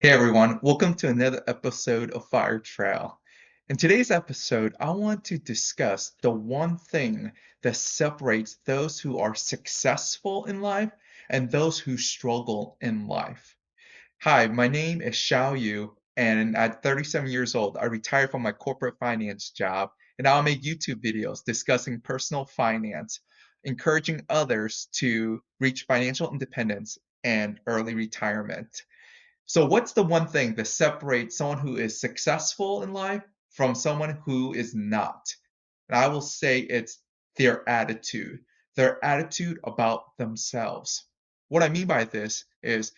Hey everyone, welcome to another episode of Fire Trail. In today's episode, I want to discuss the one thing that separates those who are successful in life and those who struggle in life. Hi, my name is Xiao Yu, and at 37 years old, I retired from my corporate finance job, and now I make YouTube videos discussing personal finance, encouraging others to reach financial independence and early retirement. So, what's the one thing that separates someone who is successful in life from someone who is not? And I will say it's their attitude about themselves. What I mean by this is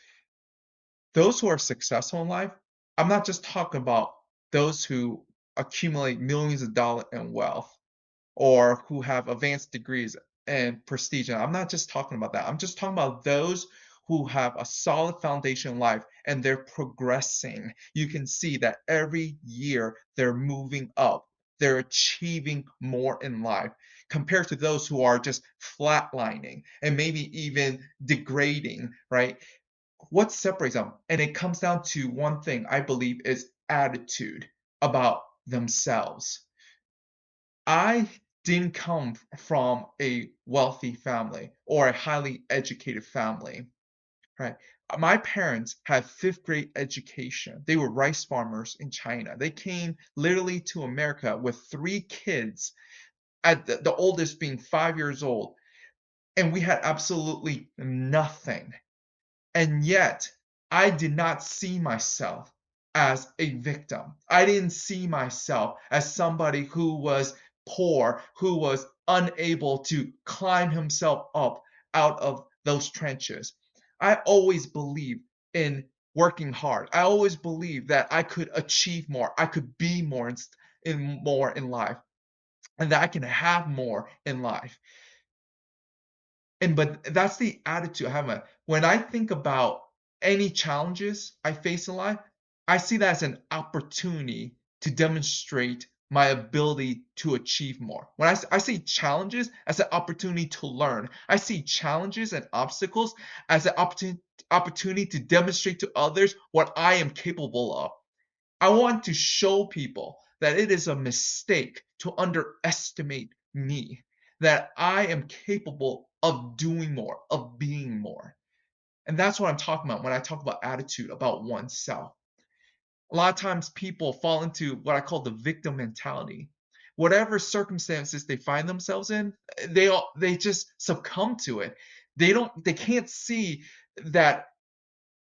those who are successful in life, I'm not just talking about those who accumulate millions of dollars in wealth or who have advanced degrees and prestige. And I'm not just talking about that. I'm just talking about those who have a solid foundation in life and they're progressing. You can see that every year they're moving up. They're achieving more in life compared to those who are just flatlining and maybe even degrading, right? What separates them? And it comes down to one thing I believe is attitude about themselves. I didn't come from a wealthy family or a highly educated family, right? My parents had fifth grade education. They were rice farmers in China. They came literally to America with three kids, at the oldest being 5 years old, and we had absolutely nothing. And yet, I did not see myself as a victim. I didn't see myself as somebody who was poor, who was unable to climb himself up out of those trenches. I always believed in working hard. I always believed that I could achieve more. I could be more in life and that I can have more in life. And but that's the attitude I have. When I think about any challenges I face in life, I see that as an opportunity to demonstrate my ability to achieve more. When I see challenges as an opportunity to learn, I see challenges and obstacles as an opportunity to demonstrate to others what I am capable of. I want to show people that it is a mistake to underestimate me, that I am capable of doing more, of being more. And that's what I'm talking about when I talk about attitude about oneself. A lot of times people fall into what I call the victim mentality. Whatever circumstances they find themselves in, they just succumb to it. They can't see that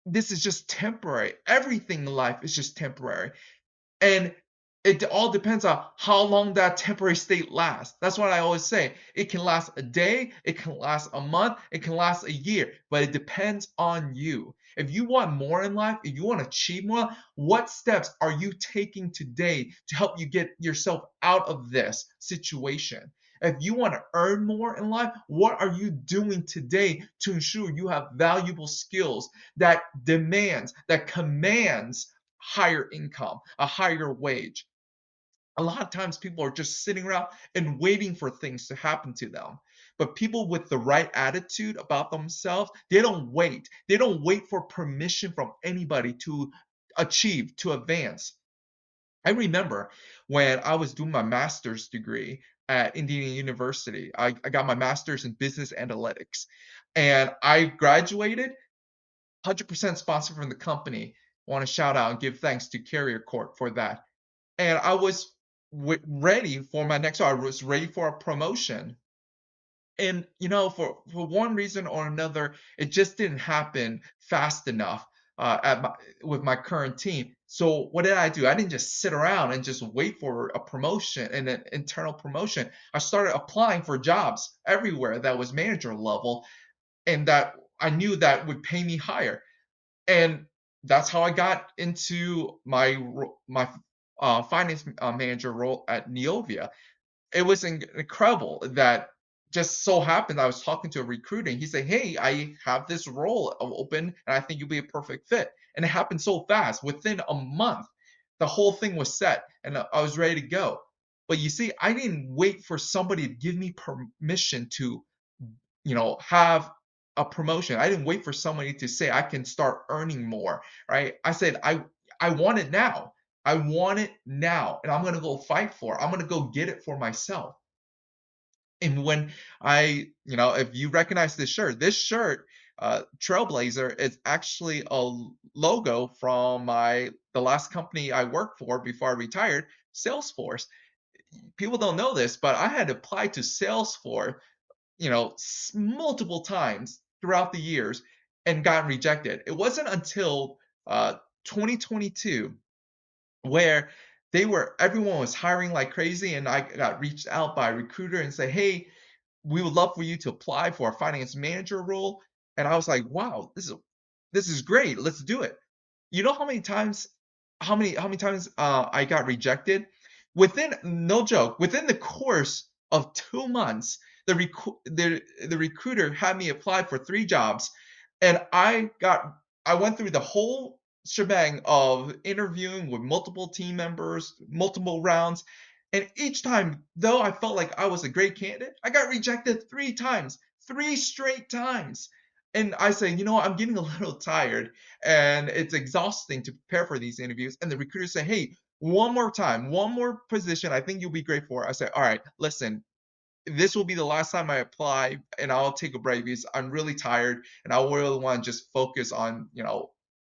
this is just temporary. Everything in life is just temporary. And it all depends on how long that temporary state lasts. That's what I always say. It can last a day, it can last a month, it can last a year, but it depends on you. If you want more in life, if you want to achieve more, what steps are you taking today to help you get yourself out of this situation? If you want to earn more in life, what are you doing today to ensure you have valuable skills that commands higher income, a higher wage? A lot of times people are just sitting around and waiting for things to happen to them. But people with the right attitude about themselves, they don't wait. They don't wait for permission from anybody to achieve, to advance. I remember when I was doing my master's degree at Indiana University, I got my master's in business analytics and I graduated 100% sponsored from the company. I want to shout out and give thanks to Carrier Corp for that. And I was ready for my next. I was ready for a promotion, and for one reason or another, it just didn't happen fast enough with my current team. So what did I do? I didn't just sit around and just wait for a promotion and an internal promotion. I started applying for jobs everywhere that was manager level and that I knew that would pay me higher. And that's how I got into my finance manager role at Neovia. It was incredible that just so happened I was talking to a recruiter and he said, "Hey, I have this role open and I think you'll be a perfect fit." And it happened so fast. Within a month, the whole thing was set and I was ready to go. But you see, I didn't wait for somebody to give me permission to, have a promotion. I didn't wait for somebody to say I can start earning more, right? I said I want it now. I want it now, and I'm gonna go fight for it. I'm gonna go get it for myself. And when if you recognize this shirt, Trailblazer is actually a logo from the last company I worked for before I retired, Salesforce. People don't know this, but I had applied to Salesforce, multiple times throughout the years and gotten rejected. It wasn't until 2022 where everyone was hiring like crazy, and I got reached out by a recruiter and say, "Hey, we would love for you to apply for a finance manager role." And I was like, "Wow, this is great. Let's do it." You know how many times I got rejected? Within no joke, within the course of 2 months, the recruiter had me apply for 3 jobs, and I went through the whole shebang of interviewing with multiple team members, multiple rounds, and each time, though I felt like I was a great candidate, I got rejected 3 times, 3 straight times. And I say, "You know what? I'm getting a little tired and it's exhausting to prepare for these interviews." And the recruiters say, "Hey, one more time, one more position. I think you'll be great for." I say, "All right, listen, this will be the last time I apply, and I'll take a break because I'm really tired and I really want to just focus on,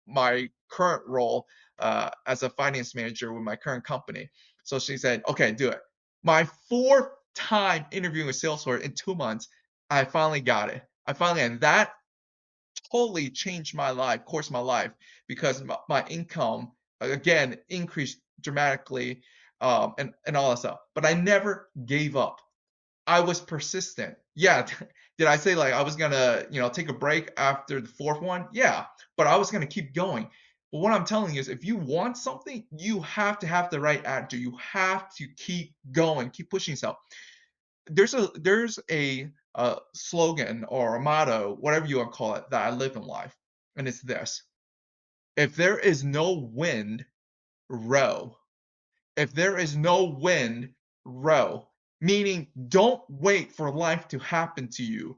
my current role as a finance manager with my current company." So she said, "Okay, do it." My fourth time interviewing with Salesforce in 2 months, I finally got it. And that totally changed my life, course of my life, because my income again increased dramatically, and all that stuff. But I never gave up. I was persistent. Yeah. Did I say like I was gonna, take a break after the fourth one? Yeah, but I was gonna keep going. But what I'm telling you is, if you want something, you have to have the right attitude. You have to keep going, keep pushing yourself. There's a slogan or a motto, whatever you want to call it, that I live in life, and it's this: if there is no wind, row. If there is no wind, row. Meaning, don't wait for life to happen to you.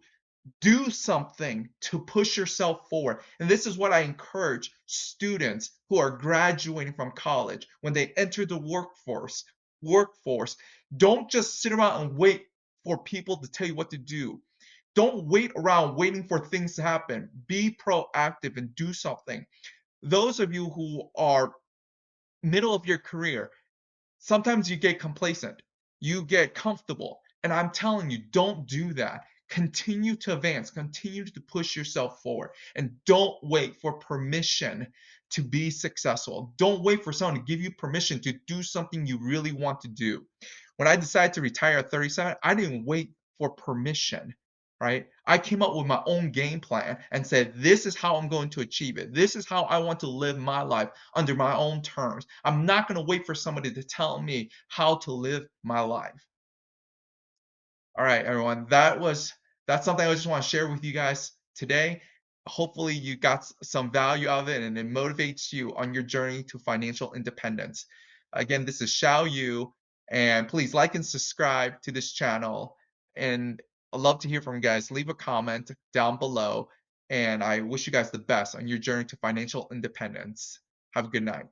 Do something to push yourself forward. And this is what I encourage students who are graduating from college when they enter the workforce. Don't just sit around and wait for people to tell you what to do. Don't wait around waiting for things to happen. Be proactive and do something. Those of you who are middle of your career, sometimes you get complacent, you get comfortable. And I'm telling you, don't do that. Continue to advance, continue to push yourself forward, and don't wait for permission to be successful. Don't wait for someone to give you permission to do something you really want to do. When I decided to retire at 37, I didn't wait for permission, right? I came up with my own game plan and said, "This is how I'm going to achieve it. This is how I want to live my life under my own terms. I'm not going to wait for somebody to tell me how to live my life." All right, everyone. That's something I just want to share with you guys today. Hopefully, you got some value out of it and it motivates you on your journey to financial independence. Again, this is Xiao Yu, and please like and subscribe to this channel. And I'd love to hear from you guys. Leave a comment down below, and I wish you guys the best on your journey to financial independence. Have a good night.